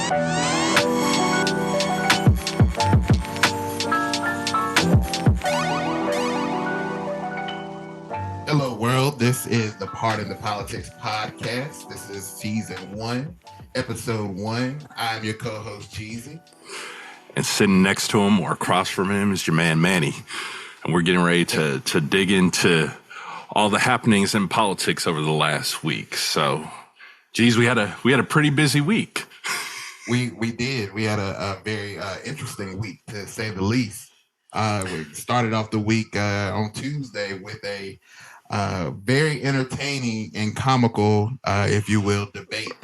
Hello, world. This is the Part in the Politics podcast. This is season 1, episode 1. I'm your co-host, Jeezy. And sitting next to him or across from him is your man, Manny. And we're getting ready to dig into all the happenings in politics over the last week. So, geez, we had a pretty busy week. We did. We had a very interesting week, to say the least. We started off the week on Tuesday with a very entertaining and comical, if you will, debate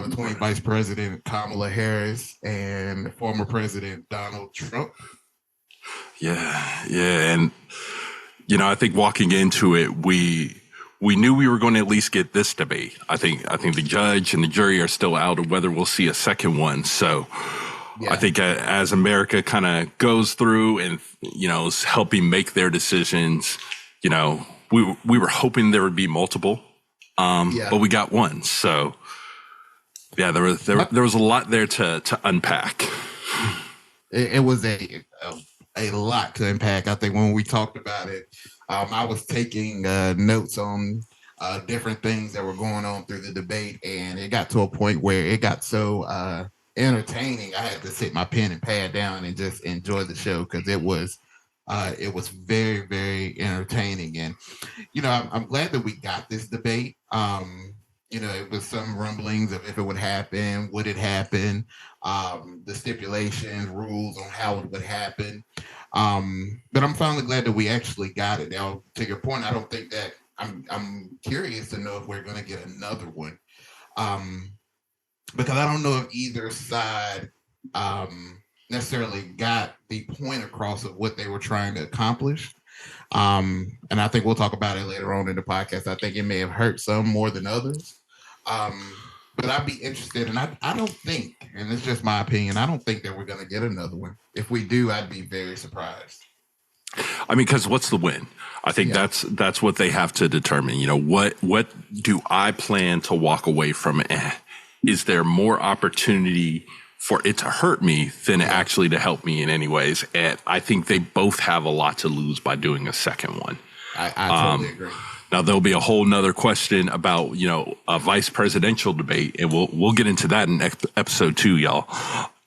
between Vice President Kamala Harris and former President Donald Trump. Yeah. And, I think walking into it, we knew we were going to at least get this debate. I think the judge and the jury are still out of whether we'll see a second one. So yeah. I think as America kind of goes through and, is helping make their decisions, we were hoping there would be multiple, but we got one. So yeah, there was a lot there to unpack. It was a lot to unpack. I think when we talked about it, I was taking notes on different things that were going on through the debate, and it got to a point where it got so entertaining. I had to sit my pen and pad down and just enjoy the show because it was very, very entertaining. And, I'm glad that we got this debate. It was some rumblings of if it would happen, would it happen, the stipulations, rules on how it would happen. But I'm finally glad that we actually got it. Now, to your point, I don't think that I'm curious to know if we're going to get another one. Because I don't know if either side necessarily got the point across of what they were trying to accomplish. And I think we'll talk about it later on in the podcast. I think it may have hurt some more than others. But I'd be interested, and I don't think, and it's just my opinion, I don't think that we're going to get another one. If we do, I'd be very surprised. I mean, because what's the win? I think that's what they have to determine. What do I plan to walk away from? Is there more opportunity for it to hurt me than actually to help me in any ways? And I think they both have a lot to lose by doing a second one. I totally agree. Now, there'll be a whole nother question about, a vice presidential debate, and we'll get into that in episode 2, y'all,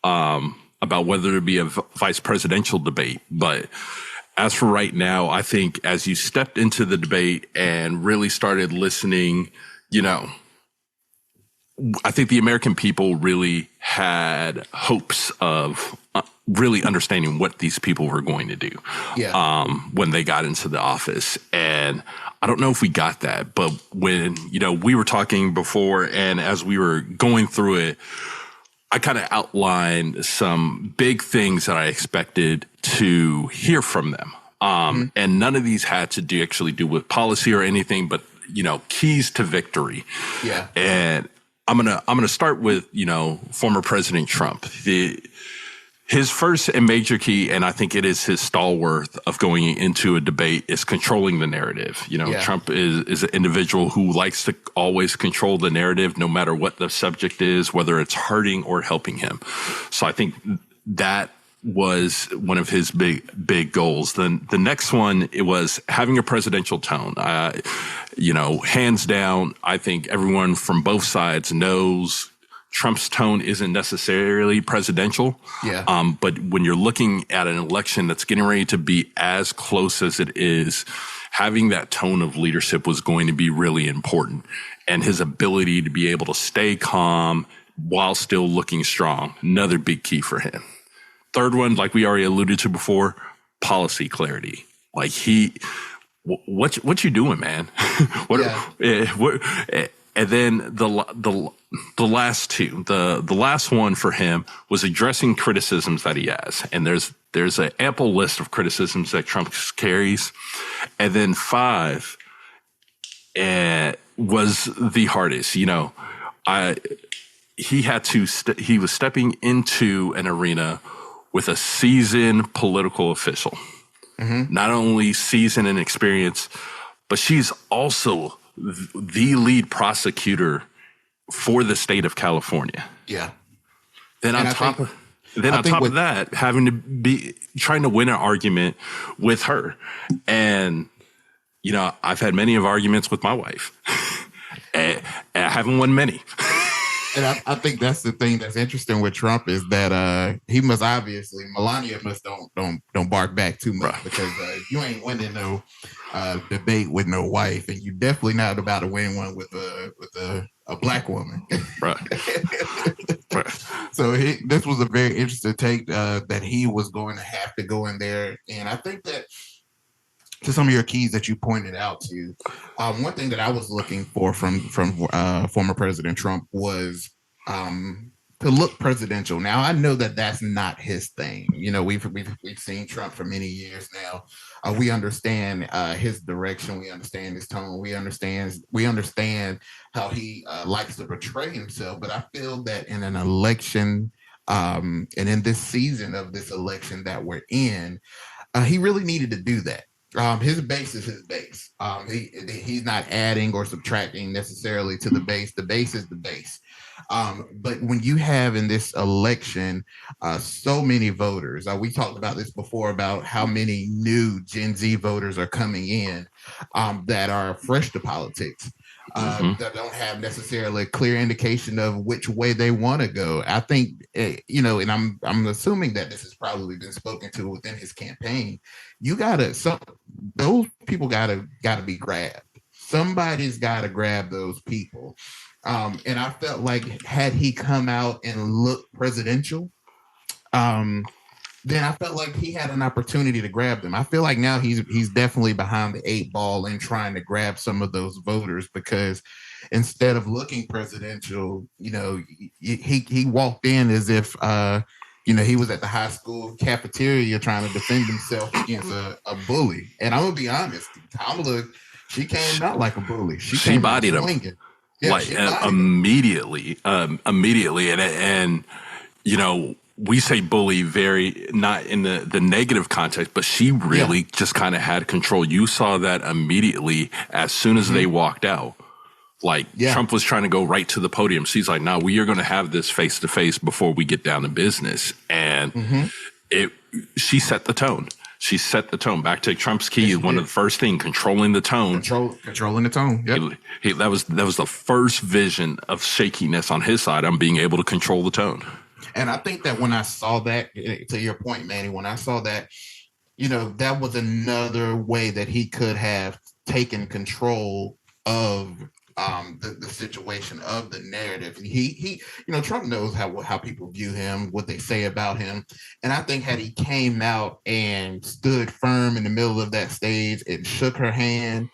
about whether there be a vice presidential debate. But as for right now, I think as you stepped into the debate and really started listening, I think the American people really had hopes of really understanding what these people were going to do when they got into the office. And I don't know if we got that, but when, we were talking before and as we were going through it, I kind of outlined some big things that I expected to hear from them. And none of these had to actually do with policy or anything, but, keys to victory. Yeah. And I'm gonna start with, former President Trump. His first and major key, and I think it is his stalwart of going into a debate, is controlling the narrative. Trump is an individual who likes to always control the narrative, no matter what the subject is, whether it's hurting or helping him. So I think that was one of his big goals. Then the next one, it was having a presidential tone. Hands down, I think everyone from both sides knows Trump's tone isn't necessarily presidential. Yeah. But when you're looking at an election that's getting ready to be as close as it is, having that tone of leadership was going to be really important. And his ability to be able to stay calm while still looking strong, another big key for him. Third one, like we already alluded to before, policy clarity. Like what you doing, man? And then the last two, the last one for him was addressing criticisms that he has. And there's an ample list of criticisms that Trump carries. And then 5 was the hardest. He was stepping into an arena with a seasoned political official. Mm-hmm. Not only seasoned and experience, but she's also the lead prosecutor for the state of California. Yeah. Then And on I think top of then I on think top of with that, having to be trying to win an argument with her. And, I've had many of arguments with my wife. And I haven't won many. And I think that's the thing that's interesting with Trump is that he must obviously Melania must don't bark back too much Right. because you ain't winning no debate with no wife, and you definitely not about to win one with a black woman. Right. Right. So this was a very interesting take that he was going to have to go in there, and I think that to some of your keys that you pointed out to, one thing that I was looking for from former President Trump was to look presidential. Now I know that that's not his thing. You know, we've seen Trump for many years now. We understand his direction. We understand his tone. We understand how he likes to portray himself. But I feel that in an election, and in this season of this election that we're in, he really needed to do that. His base is his base. He's not adding or subtracting necessarily to the base. The base is the base. But when you have in this election so many voters, we talked about this before about how many new Gen Z voters are coming in that are fresh to politics. That don't have necessarily a clear indication of which way they want to go. I think, and I'm assuming that this has probably been spoken to within his campaign. Those people gotta be grabbed. Somebody's gotta grab those people. And I felt like had he come out and looked presidential, then I felt like he had an opportunity to grab them. I feel like now he's definitely behind the eight ball and trying to grab some of those voters because instead of looking presidential, he walked in as if he was at the high school cafeteria trying to defend himself against a bully. And I'm gonna be honest, Kamala, she came out like a bully. She She came out bodied him swinging. Yeah, like she bodied him. immediately. And we say bully very not in the negative context, but she really just kind of had control. You saw that immediately as soon as they walked out. Like Trump was trying to go right to the podium. She's like, no, we are going to have this face to face before we get down to business. And she set the tone. She set the tone. Back to Trump's key is one of the first things, controlling the tone. Controlling the tone. Yep. That was the first vision of shakiness on his side. I'm being able to control the tone. And I think that when I saw that, to your point, Manny, when I saw that, that was another way that he could have taken control of the situation, of the narrative. He Trump knows how people view him, what they say about him. And I think had he came out and stood firm in the middle of that stage and shook her hand,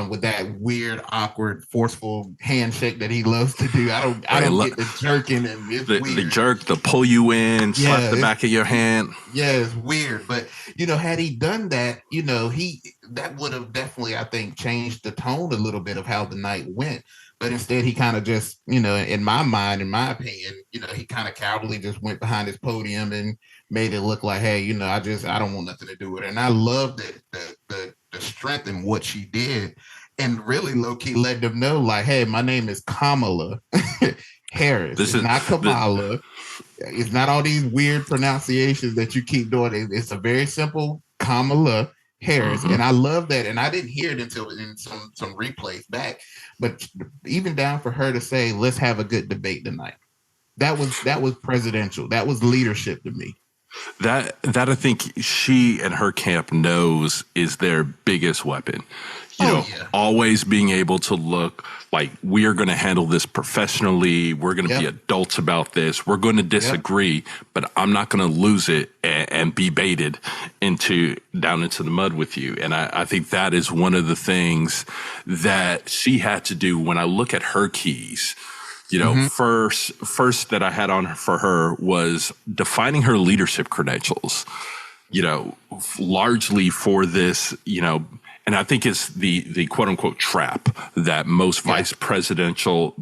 with that weird, awkward, forceful handshake that he loves to do. I don't get the jerking and it's weird. The jerk, the pull you in, slap the back of your hand. Yeah, it's weird. But had he done that, that would have definitely, I think, changed the tone a little bit of how the night went. But instead, he kind of just, in my mind, in my opinion, he kind of cowardly just went behind his podium and made it look like, hey, I don't want nothing to do with it. And I love the strength in what she did, and really low key let them know, like, hey, my name is Kamala Harris. It's not Kamala. It's not all these weird pronunciations that you keep doing. It's a very simple Kamala Harris. And I love that. And I didn't hear it until in some replays back. But even down for her to say, let's have a good debate tonight. That was presidential. That was leadership to me. That I think she and her camp knows is their biggest weapon. Always being able to look like we are going to handle this professionally. We're going to be adults about this. We're going to disagree, but I'm not going to lose it and be baited down into the mud with you. And I think that is one of the things that she had to do. When I look at her keys, first that I had on for her was defining her leadership credentials, largely for this, and I think it's the quote unquote trap that most vice presidential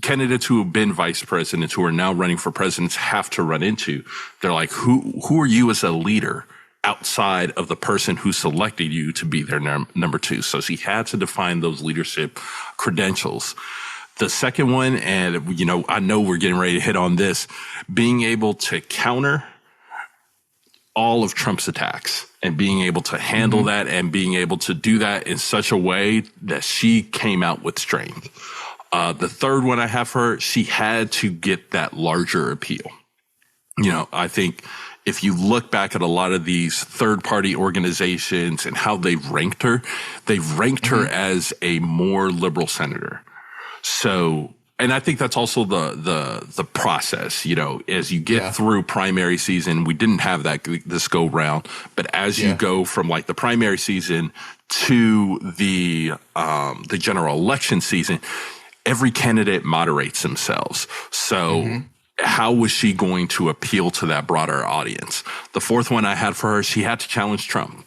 candidates who have been vice presidents who are now running for presidents have to run into. They're like, who are you as a leader outside of the person who selected you to be their number two? So she had to define those leadership credentials. The second one, and I know we're getting ready to hit on this, being able to counter all of Trump's attacks and being able to handle that and being able to do that in such a way that she came out with strength. The third one I have for her, she had to get that larger appeal. I think if you look back at a lot of these third-party organizations and how they've ranked her as a more liberal senator. So, and I think that's also the process, as you get through primary season. We didn't have that this go round, but as you go from like the primary season to the general election season, every candidate moderates themselves. So how was she going to appeal to that broader audience? The fourth one I had for her, she had to challenge Trump.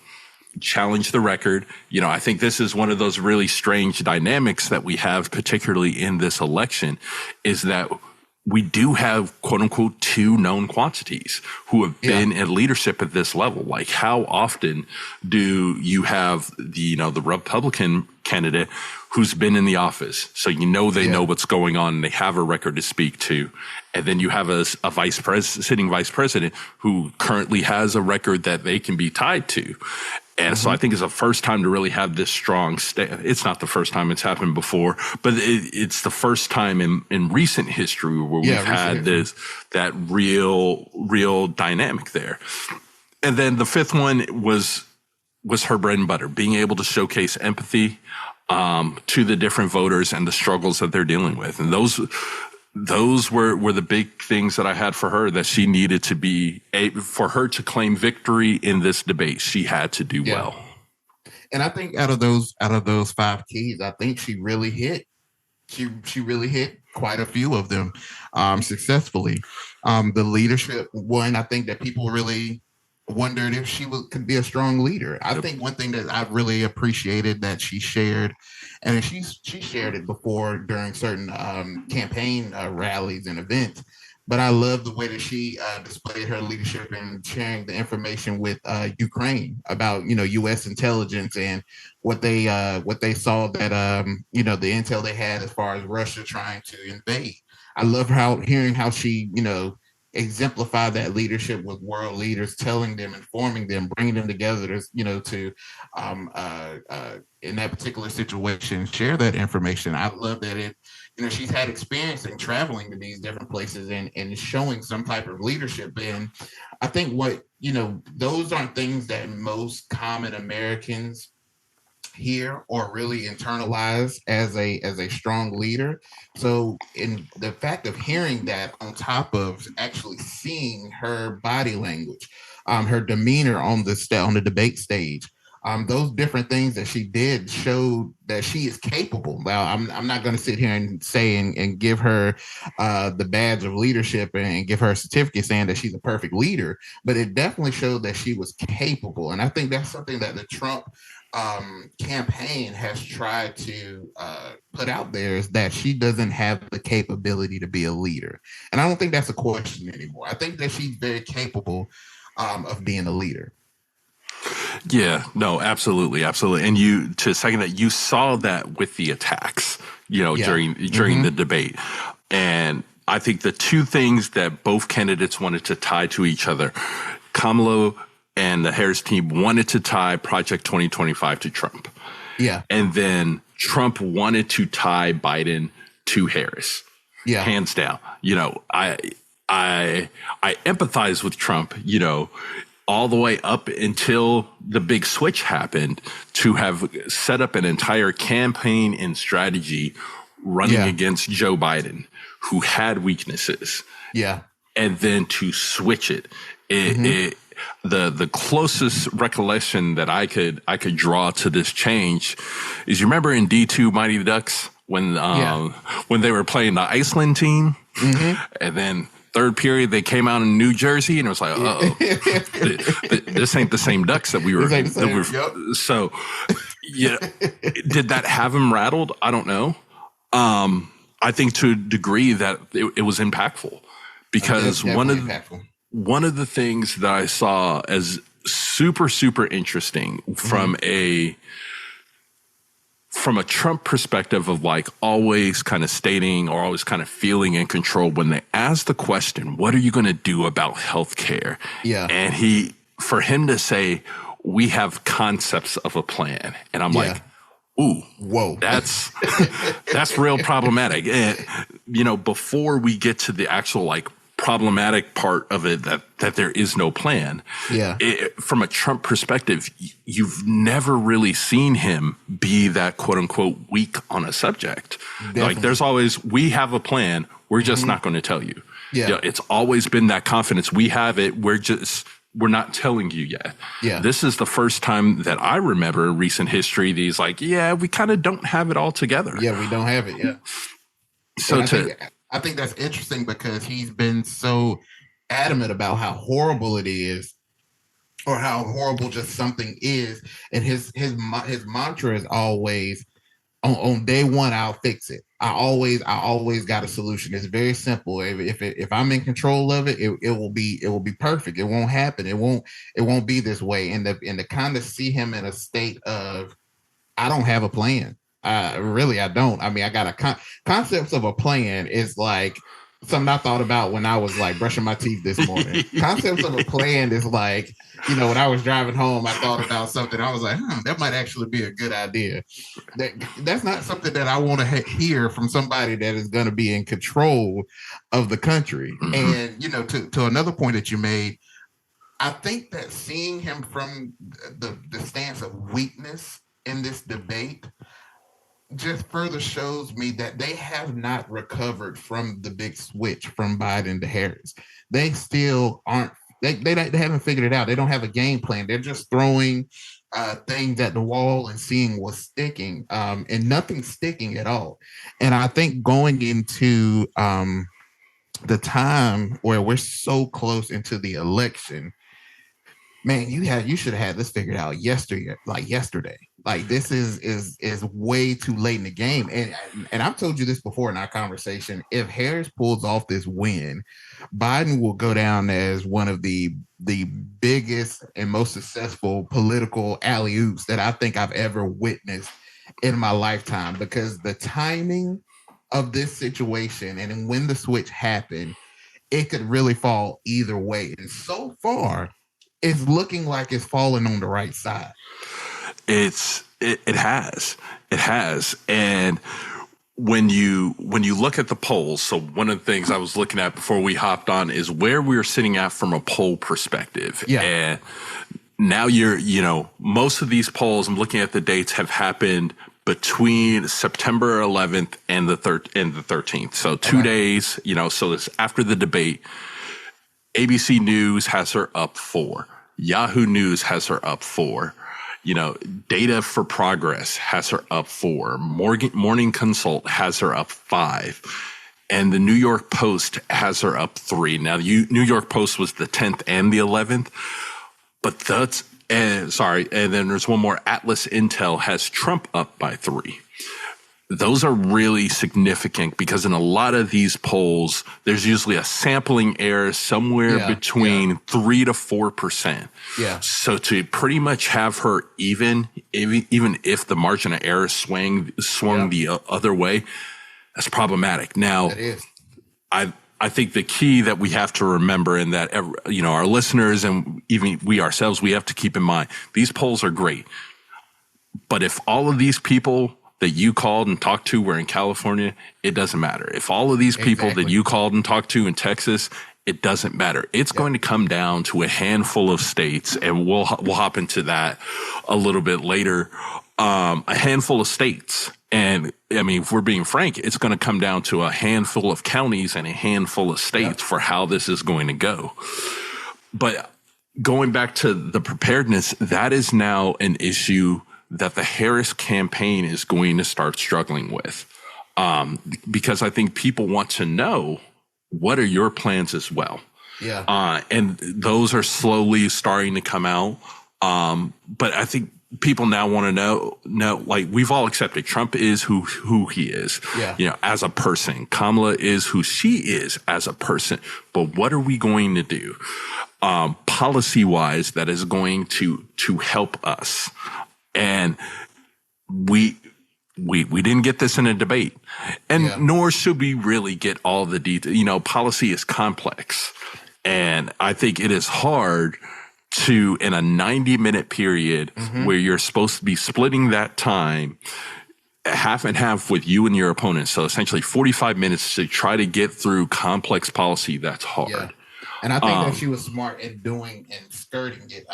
Challenge the record. I think this is one of those really strange dynamics that we have, particularly in this election, is that we do have, quote unquote, two known quantities who have been in leadership at this level. Like, how often do you have the Republican candidate who's been in the office? So, they know what's going on and they have a record to speak to. And then you have a sitting vice president who currently has a record that they can be tied to. And so I think it's the first time to really have this strong it's not the first time, it's happened before, but it's the first time in recent history where we've had that real dynamic there. And then the fifth one was her bread and butter, being able to showcase empathy to the different voters and the struggles that they're dealing with. And those were the big things that I had for her, that she needed to be for her to claim victory in this debate. She had to do well. And I think out of those 5 keys, I think she really hit. She really hit quite a few of them successfully. The leadership one, I think that people really wondered if she could be a strong leader. I think one thing that I've really appreciated that she shared, and she shared it before during certain campaign rallies and events, but I love the way that she displayed her leadership in sharing the information with Ukraine about U.S. intelligence and what they saw that the intel they had as far as Russia trying to invade. I love hearing how she exemplify that leadership with world leaders, telling them, informing them, bringing them together to in that particular situation, share that information. I love that she's had experience in traveling to these different places and showing some type of leadership. And I think those aren't things that most common Americans hear or really internalize as a strong leader. So in the fact of hearing that on top of actually seeing her body language, her demeanor on the debate stage, those different things that she did showed that she is capable. Now, I'm not going to sit here and say and give her the badge of leadership and give her a certificate saying that she's a perfect leader, but it definitely showed that she was capable. And I think that's something that the Trump campaign has tried to put out there, is that she doesn't have the capability to be a leader. And I don't think that's a question anymore. I think that she's very capable of being a leader. Yeah, no, absolutely. And to second that, you saw that with the attacks, during the debate. And I think the two things that both candidates wanted to tie to each other, Kamala and the Harris team wanted to tie Project 2025 to Trump. Yeah. And then Trump wanted to tie Biden to Harris. Yeah. Hands down. I empathize with Trump, all the way up until the big switch happened, to have set up an entire campaign and strategy running against Joe Biden, who had weaknesses. Yeah. And then to switch it. The closest recollection that I could draw to this change is, you remember in D2 Mighty Ducks when they were playing the Iceland team, and then third period they came out in New Jersey and it was like, this ain't the same Ducks that we were. So did that have him rattled? I don't know. I think to a degree that it was impactful, because one of the things that I saw as super, super interesting from a from a Trump perspective of like always kind of stating or always kind of feeling in control, when they ask the question, what are you going to do about healthcare? Yeah. And for him to say, we have concepts of a plan. And I'm like, ooh, whoa, that's real problematic. And, before we get to the actual like problematic part of it, that there is no plan. Yeah. From a Trump perspective, you've never really seen him be that quote unquote weak on a subject. Definitely. Like there's always, we have a plan. We're just not going to tell you. Yeah. It's always been that confidence. We have it. We're not telling you yet. Yeah. This is the first time that I remember in recent history that he's like, yeah, we kind of don't have it all together. Yeah, we don't have it. Yeah. So I think that's interesting because he's been so adamant about how horrible it is, or how horrible just something is, and his mantra is always, on day one, I'll fix it. I always got a solution. It's very simple. If I'm in control of it, it will be perfect. It won't happen. It won't be this way. And to kind of see him in a state of, I don't have a plan. Really, I don't. I mean, I got concepts of a plan is like something I thought about when I was like brushing my teeth this morning. Concepts of a plan is like, when I was driving home, I thought about something. I was like, that might actually be a good idea. That's not something that I want to hear from somebody that is going to be in control of the country. And, to another point that you made, I think that seeing him from the stance of weakness in this debate just further shows me that they have not recovered from the big switch from Biden to Harris. They still aren't. They haven't figured it out. They don't have a game plan. They're just throwing things at the wall and seeing what's sticking, and nothing's sticking at all. And I think going into the time where we're so close into the election, man, you should have had this figured out yesterday. Like this is way too late in the game. And I've told you this before in our conversation. If Harris pulls off this win, Biden will go down as one of the biggest and most successful political alley-oops that I think I've ever witnessed in my lifetime, because the timing of this situation and when the switch happened, it could really fall either way. And so far, it's looking like it's falling on the right side. It has. And when you look at the polls, so one of the things I was looking at before we hopped on is where we were sitting at from a poll perspective. Yeah. And now most of these polls, I'm looking at the dates, have happened between September 11th and the 13th. So 2 days, so this after the debate. ABC News has her up 4. Yahoo News has her up 4. Data for Progress has her up 4. Morning Consult has her up 5. And the New York Post has her up 3. Now, the New York Post was the 10th and the 11th, but and then there's one more. Atlas Intel has Trump up by 3. Those are really significant because in a lot of these polls, there's usually a sampling error somewhere between 3 to 4%. Yeah. So to pretty much have her even if the margin of error swung the other way, that's problematic. Now, that is. I think the key that we have to remember, and that our listeners and even we ourselves, we have to keep in mind, these polls are great, but if all of these people that you called and talked to were in California, it doesn't matter. If all of these people that you called and talked to in Texas, it doesn't matter. It's going to come down to a handful of states, and we'll hop into that a little bit later. A handful of states. And I mean, if we're being frank, it's going to come down to a handful of counties and a handful of states for how this is going to go. But going back to the preparedness, that is now an issue that the Harris campaign is going to start struggling with, because I think people want to know, what are your plans as well? Yeah. And those are slowly starting to come out. But I think people now want to know, like, we've all accepted Trump is who he is, as a person. Kamala is who she is as a person. But what are we going to do, policy wise, that is going to help us? And we didn't get this in a debate, and Yeah. nor should we really get all the detail. You know, policy is complex, and I think it is hard to, in a 90-minute period where you're supposed to be splitting that time half and half with you and your opponent. So essentially 45 minutes to try to get through complex policy. That's hard. Yeah. And I think that she was smart in doing and skirting it.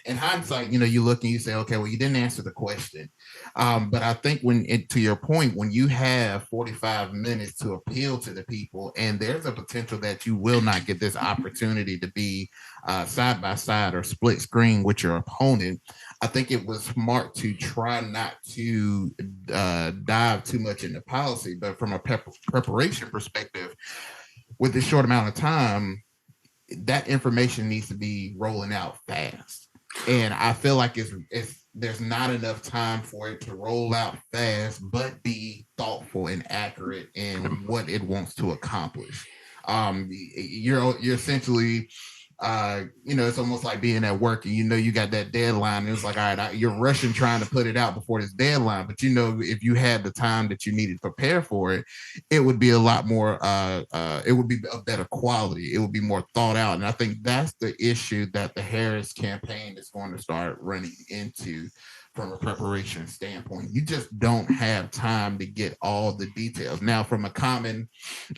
In hindsight, you look and you say, okay, well, you didn't answer the question. But I think to your point, when you have 45 minutes to appeal to the people, and there's a potential that you will not get this opportunity to be side by side or split screen with your opponent, I think it was smart to try not to dive too much into policy. But from a preparation perspective, with this short amount of time, that information needs to be rolling out fast. And I feel like there's not enough time for it to roll out fast, but be thoughtful and accurate in what it wants to accomplish. You're essentially, it's almost like being at work and you got that deadline. And it's like, all right, you're rushing trying to put it out before this deadline. But if you had the time that you needed to prepare for it, it would be a lot more. It would be a better quality. It would be more thought out. And I think that's the issue that the Harris campaign is going to start running into. From a preparation standpoint, you just don't have time to get all the details. Now, from a common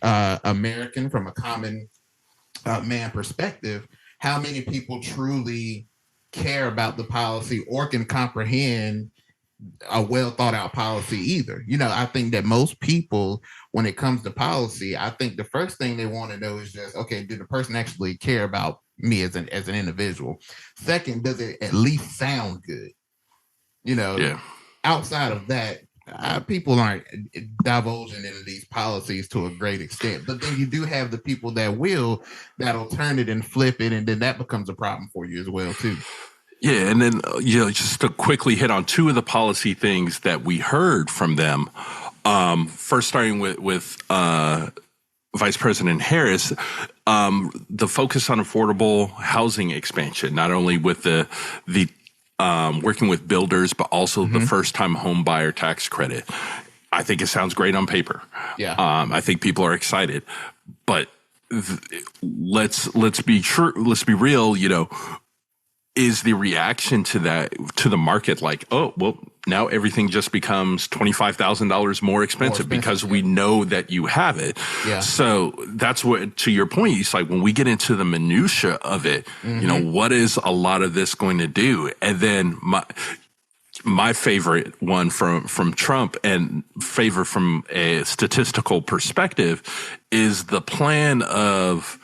American, from a common man perspective, how many people truly care about the policy or can comprehend a well thought out policy either? I think that most people, when it comes to policy, I think the first thing they want to know is just, okay, did the person actually care about me as an individual? Second, does it at least sound good? Outside of that, people aren't divulging into these policies to a great extent. But then you do have the people that'll turn it and flip it, and then that becomes a problem for you as well too. Yeah, and then just to quickly hit on two of the policy things that we heard from them. First, starting with Vice President Harris, the focus on affordable housing expansion, not only with the working with builders, but also the first-time home buyer tax credit. I think it sounds great on paper. Yeah, I think people are excited, but let's be true. Let's be real. Is the reaction to that, to the market, like, oh, well, now everything just becomes $25,000 more expensive because we know that you have it. Yeah. So that's what, to your point, it's like when we get into the minutia of it, what is a lot of this going to do? And then my favorite one from Trump, and favor from a statistical perspective, is the plan of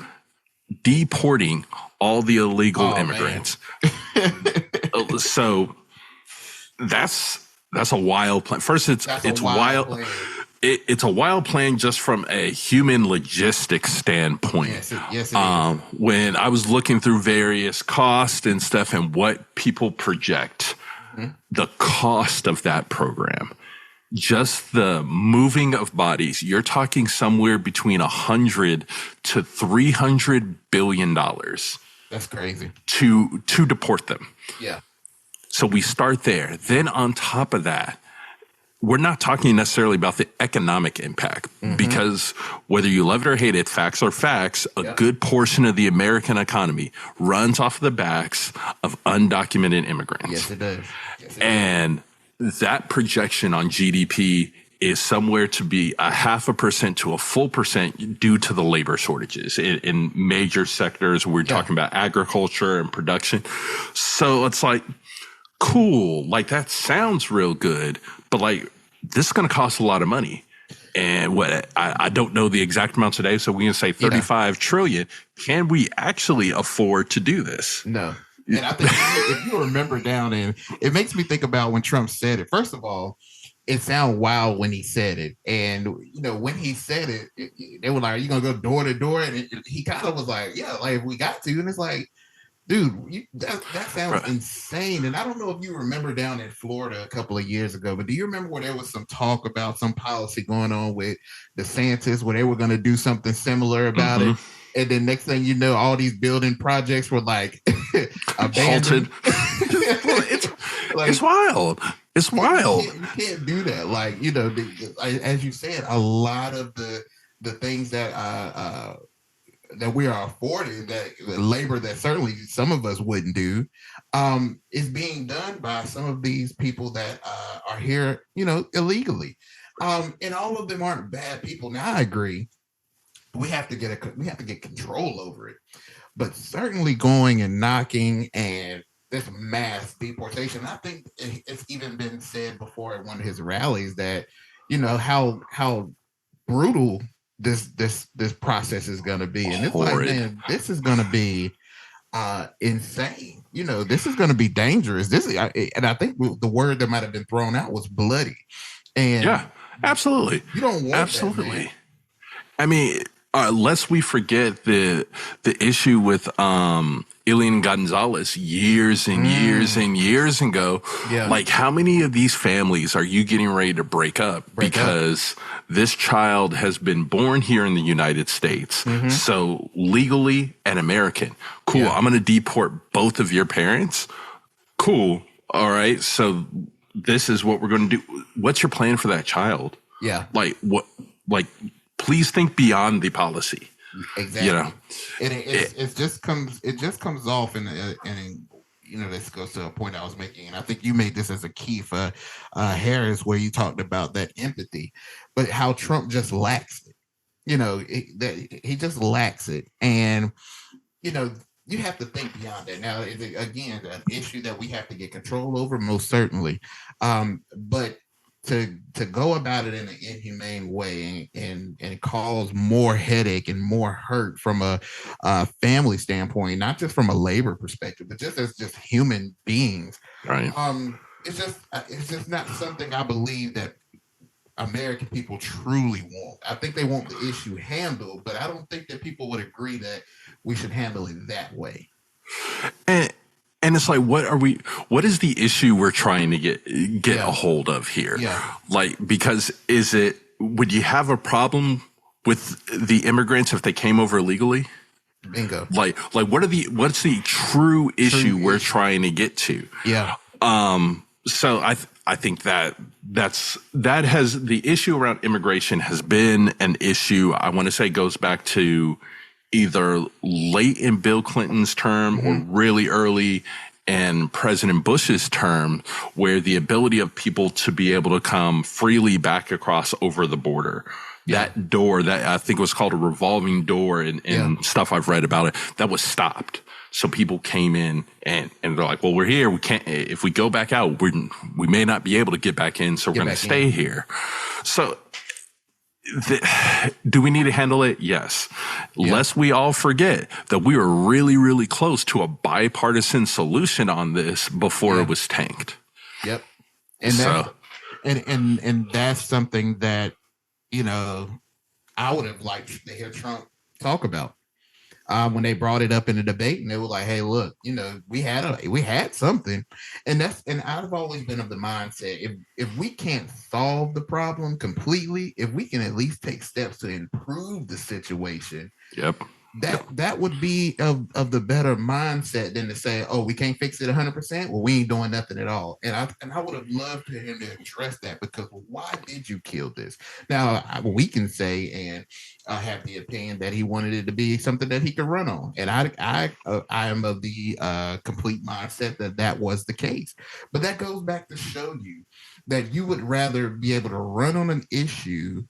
deporting all the illegal immigrants. So that's a wild plan. First, it's wild. It's a wild plan just from a human logistics standpoint. Yes, it is. When I was looking through various costs and stuff and what people project, the cost of that program, just the moving of bodies, you're talking somewhere between $100 to $300 billion. That's crazy. To deport them. Yeah. So we start there. Then on top of that, we're not talking necessarily about the economic impact, because whether you love it or hate it, facts are facts. A good portion of the American economy runs off the backs of undocumented immigrants. Yes, it does. And that projection on GDP is somewhere to be 0.5% to 1% due to the labor shortages in major sectors. We're talking about agriculture and production. So it's like, cool, like that sounds real good, but like this is going to cost a lot of money. And what I don't know the exact amount today, so we can say 35 trillion. Can we actually afford to do this? No. And I think if you remember down in, it makes me think about when Trump said it. First of all, it sounded wild when he said it. And, when he said it, they were like, are you going to go door to door? And he kind of was like, yeah, like we got to. And it's like, dude, that sounds insane. And I don't know if you remember down in Florida a couple of years ago, but do you remember where there was some talk about some policy going on with DeSantis where they were going to do something similar about it? And then next thing you know, all these building projects were like abandoned. Halted. It's wild. It's wild. You can't do that. Like, as you said, a lot of the things that we are afforded, that the labor that certainly some of us wouldn't do, is being done by some of these people that are here, illegally. And all of them aren't bad people. Now, I agree. We have to get control over it. But certainly going and knocking and this mass deportation, I think it's even been said before at one of his rallies that, how brutal this process is going to be. And it's like, Horrid. man, this is going to be insane. This is going to be dangerous. And I think the word that might have been thrown out was bloody. And Yeah, absolutely. you don't want Absolutely. that, man. I mean, lest we forget the issue with Elian Gonzalez years and years and years ago. Yeah. Like, how many of these families are you getting ready to break up because this child has been born here in the United States, so legally an American? Cool. Yeah. I'm going to deport both of your parents. Cool. All right. So this is what we're going to do. What's your plan for that child? Yeah. Like, what? Like, please think beyond the policy. Exactly. And it just comes off, and this goes to a point I was making, and I think you made this as a key for Harris, where you talked about that empathy, but how Trump just lacks it. He just lacks it, and you have to think beyond that. Now, is it, again, an issue that we have to get control over? Most certainly, but to go about it in an inhumane way and cause more headache and more hurt from a family standpoint, not just from a labor perspective, but just as just human beings. Right. It's just not something I believe that American people truly want. I think they want the issue handled, but I don't think that people would agree that we should handle it that way. And it's like, what is the issue we're trying to get a hold of here? Yeah. Like, because would you have a problem with the immigrants if they came over illegally? Bingo. Like what's the true issue we're trying to get to? Yeah. So I think that has the issue around immigration has been an issue. I want to say goes back to either late in Bill Clinton's term or really early in President Bush's term, where the ability of people to be able to come freely back across over the border, that door that I think was called a revolving door and stuff I've read about it, that was stopped. So people came in and they're like, well, we're here. We can't, if we go back out, we may not be able to get back in. So we're going to stay here. So do we need to handle it? Yes. Lest we all forget that we were really, really close to a bipartisan solution on this before it was tanked. Yep. And that's something that, I would have liked to hear Trump talk about. When they brought it up in the debate, and they were like, "Hey, look, we had something," and I've always been of the mindset, if we can't solve the problem completely, if we can at least take steps to improve the situation, that would be of the better mindset than to say, "Oh, we can't fix it 100%. Well, we ain't doing nothing at all." And I would have loved for him to address that, because why did you kill this? Now we can say and have the opinion that he wanted it to be something that he could run on, and I am of the complete mindset that was the case. But that goes back to show you that you would rather be able to run on an issue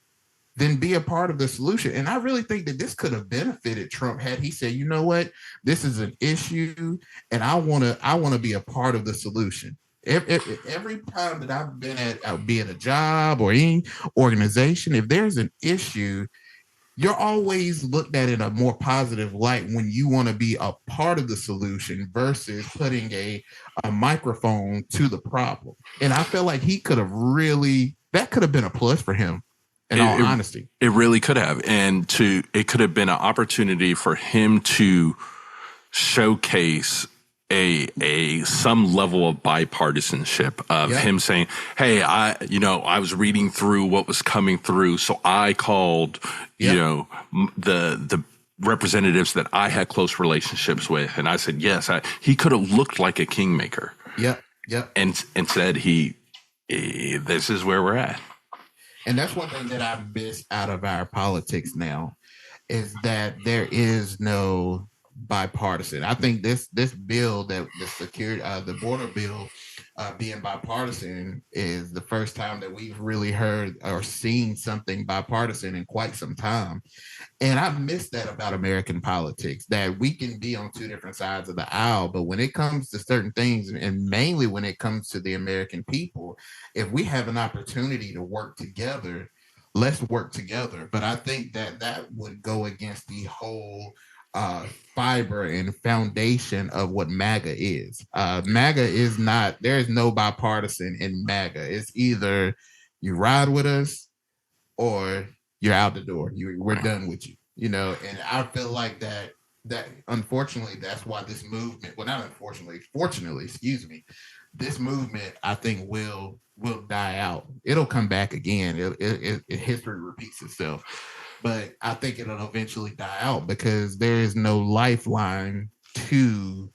than be a part of the solution. And I really think that this could have benefited Trump had he said, you know what, this is an issue, and I want to be a part of the solution. Every time that I've been at, be it a job or any organization, if there's an issue, you're always looked at in a more positive light when you want to be a part of the solution versus putting a microphone to the problem. And I feel like that could have been a plus for him. In all honesty, it really could have, it could have been an opportunity for him to showcase some level of bipartisanship of him saying, "Hey, I was reading through what was coming through, so I called, the representatives that I had close relationships with, and I said yes." He could have looked like a kingmaker. Yep. And instead he this is where we're at. And that's one thing that I miss out of our politics now is that there is no bipartisan. I think this bill that the security the border bill being bipartisan is the first time that we've really heard or seen something bipartisan in quite some time. And I miss that about American politics, that we can be on two different sides of the aisle, but when it comes to certain things, and mainly when it comes to the American people, if we have an opportunity to work together, let's work together. But I think that that would go against the whole fiber and foundation of what MAGA is. MAGA is not, there is no bipartisan in MAGA. It's either you ride with us or you're out the door. We're done with you, you know. And I feel like that unfortunately that's why this movement, well, not unfortunately, fortunately, excuse me, this movement I think will die out. It'll come back again. History repeats itself, but I think it'll eventually die out because there is no lifeline to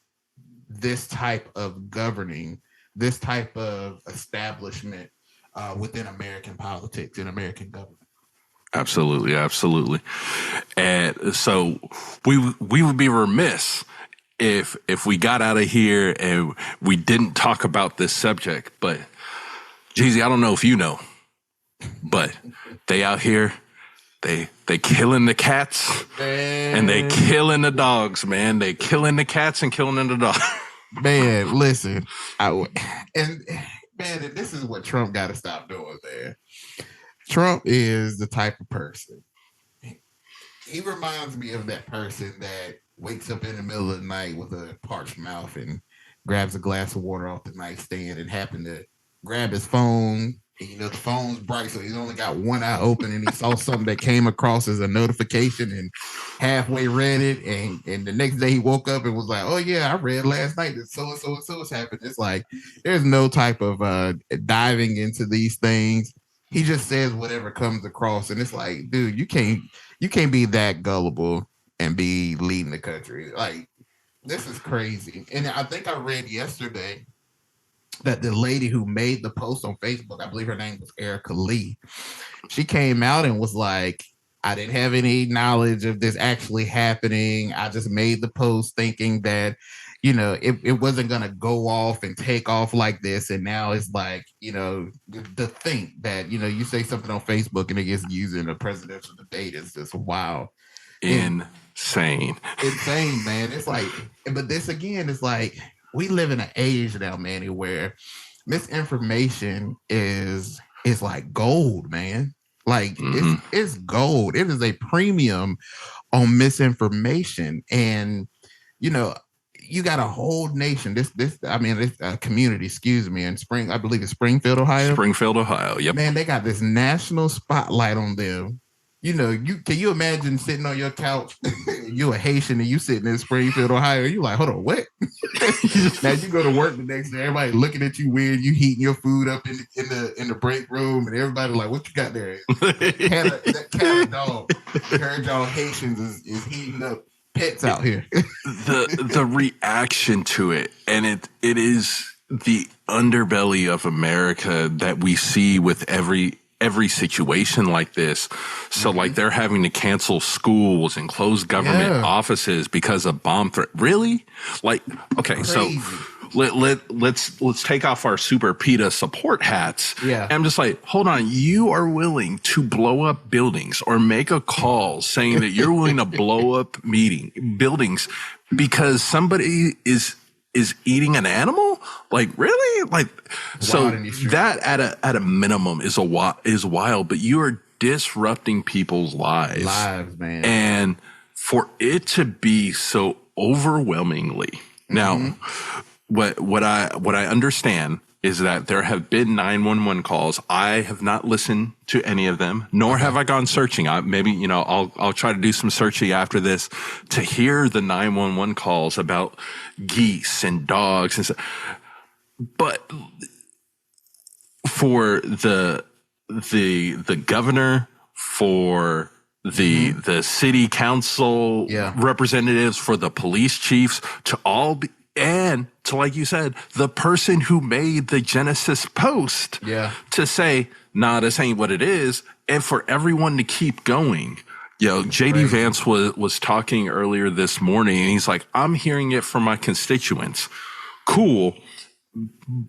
this type of governing, this type of establishment within American politics and American government. Absolutely, absolutely. And so we would be remiss if we got out of here and we didn't talk about this subject. But Jeezy, I don't know if you know, but they out here, they killing the cats and they killing the dogs, man. They killing the cats and killing the dogs. Man, listen, and man, this is what Trump got to stop doing, man. Trump is the type of person. He reminds me of that person that wakes up in the middle of the night with a parched mouth and grabs a glass of water off the nightstand and happened to grab his phone. And, you know, the phone's bright, so he's only got one eye open, and he saw something that came across as a notification and halfway read it. And the next day he woke up and was like, oh, yeah, I read last night that so and so has happened. It's like there's no type of diving into these things. He just says whatever comes across, and it's like, dude, you can't be that gullible and be leading the country. Like, this is crazy. And I think I read yesterday that the lady who made the post on Facebook, I believe her name was Erica Lee, she came out and was like, I didn't have any knowledge of this actually happening. I just made the post thinking that, you know, it wasn't going to go off and take off like this. And now it's like, you know, the think that, you know, you say something on Facebook and it gets used in a presidential debate is just wow. Insane, man. It's like, but this again is like, we live in an age now, Manny, where misinformation is like gold, man. Like it's gold. It is a premium on misinformation. And, you know, you got a whole nation. This community, excuse me, in I believe it's Springfield, Ohio. Springfield, Ohio. Yep. Man, they got this national spotlight on them. You know, can you imagine sitting on your couch? You're a Haitian and you sitting in Springfield, Ohio. You like, hold on, what? Now you go to work the next day, everybody looking at you weird. You heating your food up in the break room, and everybody like, what you got there? That cat dog. Heard y'all Haitians is heating up pets out here. the reaction to it, and it is the underbelly of America that we see with every situation like this. So like they're having to cancel schools and close government offices because of bomb threat. Really? Like, okay, crazy. So let's take off our Super PETA support hats. Yeah. And I'm just like, hold on, you are willing to blow up buildings or make a call saying that you're willing to blow up buildings because somebody is eating an animal? Like, really? Like, so that at a minimum is wild, but you are disrupting people's lives, man. And for it to be so overwhelmingly now, what I understand is that there have been 911 calls. I have not listened to any of them, nor have I gone searching. Maybe, you know, I'll try to do some searching after this to hear the 911 calls about geese and dogs and stuff. But for the governor, for the city council representatives, for the police chiefs to all and to, like you said, the person who made the Genesis post to say, nah, this ain't what it is, and for everyone to keep going. JD Vance was talking earlier this morning, and he's like, I'm hearing it from my constituents. Cool.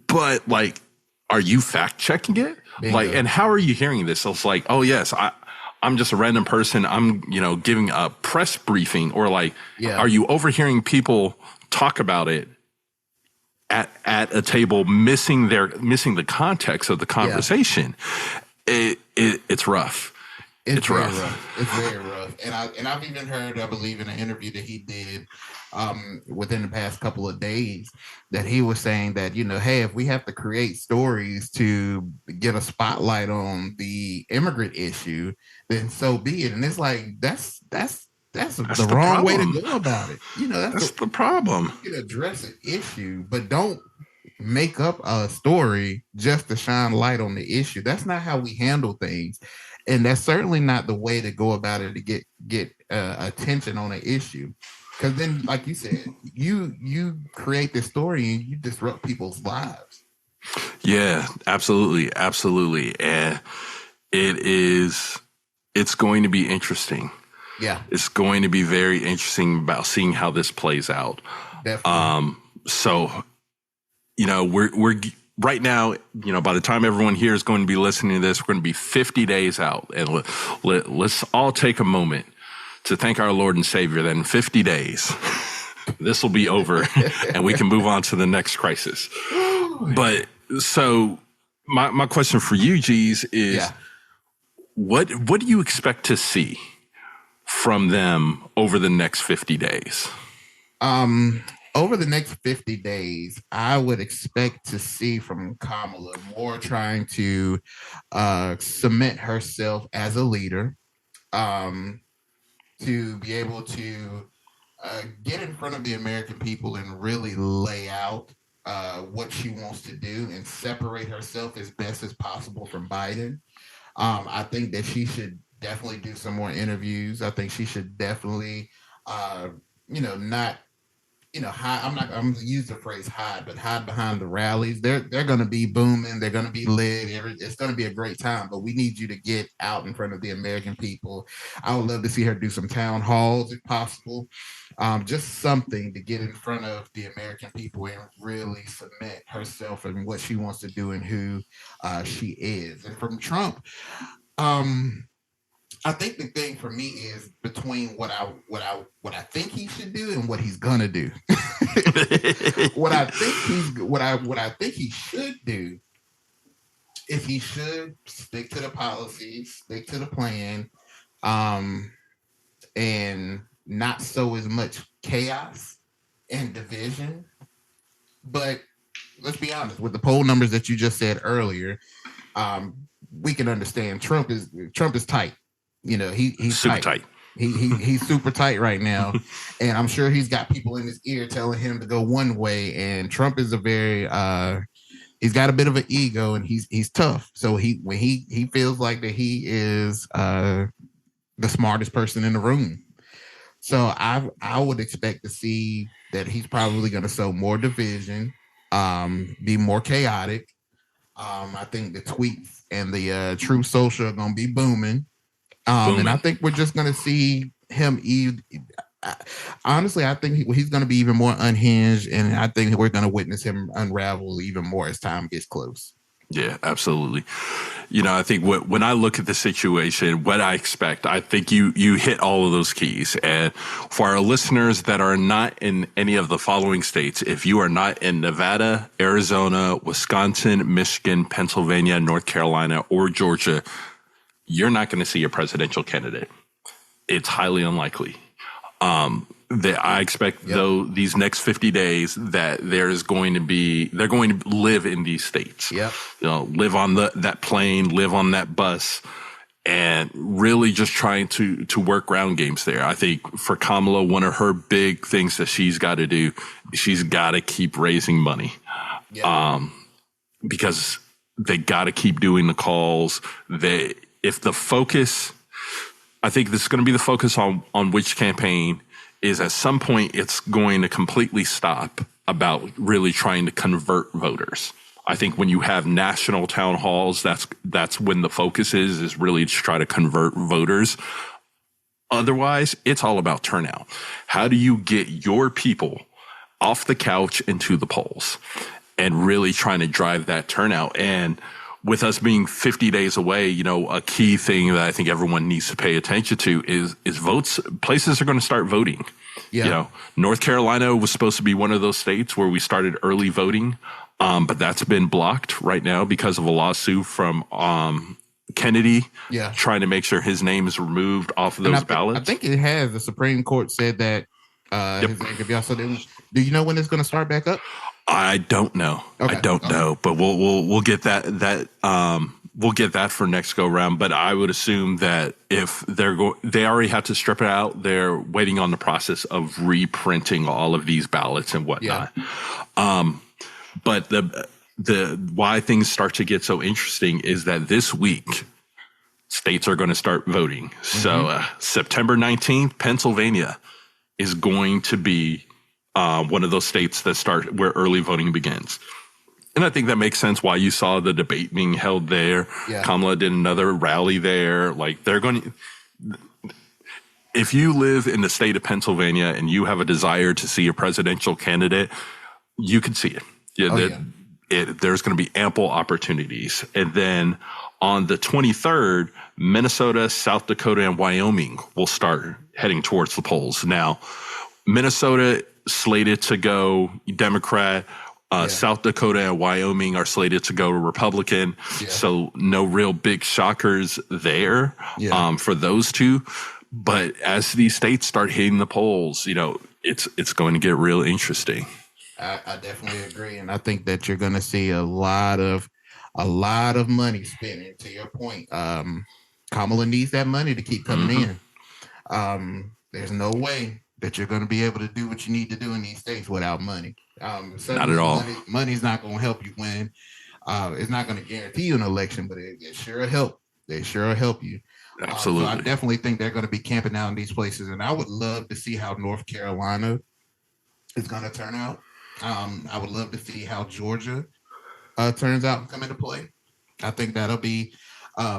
But like, are you fact checking it? Bingo. Like, and how are you hearing this? So it's like, oh yes, I'm just a random person. I'm, giving a press briefing, or like, are you overhearing people talk about it at a table, missing the context of the conversation? It's rough. It's rough. It's very rough. And I've even heard, I believe, in an interview that he did within the past couple of days, that he was saying that, hey, if we have to create stories to get a spotlight on the immigrant issue, then so be it. And it's like, that's the wrong way to go about it. That's the problem. You can address an issue, but don't make up a story just to shine light on the issue. That's not how we handle things. And that's certainly not the way to go about it to get attention on an issue. Because then, like you said, you create this story and you disrupt people's lives. Yeah, absolutely. Absolutely. And it's going to be interesting. Yeah. It's going to be very interesting about seeing how this plays out. Definitely. So, we're right now, by the time everyone here is going to be listening to this, we're going to be 50 days out. And let's all take a moment to thank our Lord and Savior that in 50 days, this will be over and we can move on to the next crisis. But so my question for you, Jeez, is what do you expect to see from them over the next 50 days? Over the next 50 days, I would expect to see from Kamala more trying to cement herself as a leader, to be able to get in front of the American people and really lay out what she wants to do and separate herself as best as possible from Biden. I think that she should definitely do some more interviews. I think she should definitely, not, hide. I'm going to use the phrase hide, but hide behind the rallies. They're going to be booming. They're going to be lit. It's going to be a great time, but we need you to get out in front of the American people. I would love to see her do some town halls if possible. Just something to get in front of the American people and really cement herself and what she wants to do and who she is. And from Trump, I think the thing for me is between what I think he should do and what he's gonna do. what I think he should do is he should stick to the policies, stick to the plan, and not sow as much chaos and division. But let's be honest, with the poll numbers that you just said earlier, we can understand Trump is tight. He's super tight. He's super tight right now, and I'm sure he's got people in his ear telling him to go one way. And Trump is a very he's got a bit of an ego, and he's tough. So when he feels like that he is the smartest person in the room. So I would expect to see that he's probably going to sow more division, be more chaotic. I think the tweets and the Truth Social are going to be booming. And I think we're just going to see him. Honestly, I think he's going to be even more unhinged, and I think we're going to witness him unravel even more as time gets close. Yeah, absolutely. I think when I look at the situation, what I expect, I think you hit all of those keys. And for our listeners that are not in any of the following states, if you are not in Nevada, Arizona, Wisconsin, Michigan, Pennsylvania, North Carolina, or Georgia, you're not going to see a presidential candidate. It's highly unlikely. That I expect though these next 50 days that they're going to live in these states. Yeah. Live on that plane, live on that bus, and really just trying to work ground games there. I think for Kamala, one of her big things that she's got to do, she's got to keep raising money. Yeah. Because they got to keep doing the calls. If the focus, I think this is going to be the focus on which campaign is at some point it's going to completely stop about really trying to convert voters. I think when you have national town halls, that's when the focus is really to try to convert voters. Otherwise, it's all about turnout. How do you get your people off the couch into the polls and really trying to drive that turnout? And with us being 50 days away, a key thing that I think everyone needs to pay attention to is votes. Places are going to start voting. Yeah. North Carolina was supposed to be one of those states where we started early voting, but that's been blocked right now because of a lawsuit from Kennedy trying to make sure his name is removed off of those ballots. I think it has. The Supreme Court said that his name could be also. Do you know when it's going to start back up? I don't know. Okay. I don't know, but we'll get that we'll get that for next go round. But I would assume that if they already have to strip it out. They're waiting on the process of reprinting all of these ballots and whatnot. Yeah. But the why things start to get so interesting is that this week states are going to start voting. Mm-hmm. So September 19th, Pennsylvania is going to be one of those states that start where early voting begins. And I think that makes sense why you saw the debate being held there. Yeah. Kamala did another rally there. Like they're going to, if you live in the state of Pennsylvania and you have a desire to see a presidential candidate, you can see it. Yeah, there's going to be ample opportunities. And then on the 23rd, Minnesota, South Dakota, and Wyoming will start heading towards the polls. Now, Minnesota slated to go Democrat. South Dakota and Wyoming are slated to go Republican. Yeah. So no real big shockers there for those two. But as these states start hitting the polls, it's going to get real interesting. I definitely agree, and I think that you're going to see a lot of money spent. To your point, Kamala needs that money to keep coming in. There's no way that you're going to be able to do what you need to do in these states without money. Not at all. Money's not going to help you win. It's not going to guarantee you an election, but it sure will help. They sure will help you. Absolutely. So I definitely think they're going to be camping out in these places, and I would love to see how North Carolina is going to turn out. I would love to see how Georgia turns out and come into play. I think that'll be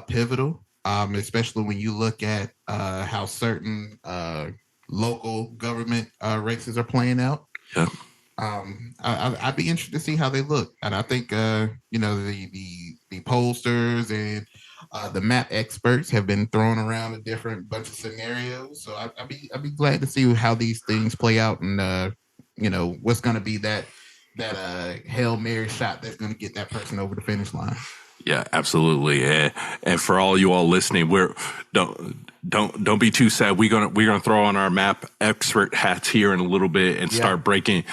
pivotal, especially when you look at how certain local government races are playing out. Yeah. I'd be interested to see how they look, and I think the pollsters and the map experts have been throwing around a different bunch of scenarios. So I'd be glad to see how these things play out, and what's going to be that Hail Mary shot that's going to get that person over the finish line. Yeah, absolutely. And for all you all listening, don't be too sad. We're gonna throw on our map expert hats here in a little bit and start breaking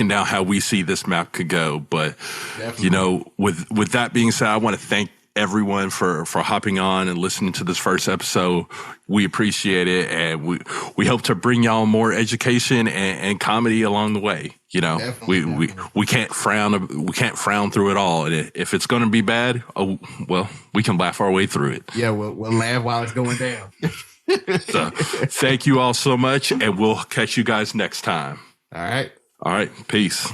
down how we see this map could go. But definitely. With that being said, I want to thank everyone for hopping on and listening to this first episode. We appreciate it, and we hope to bring y'all more education and comedy along the way. We can't frown through it all. And if it's going to be bad, we can laugh our way through it. Yeah, we'll laugh while it's going down. So thank you all so much, and we'll catch you guys next time. All right. Peace.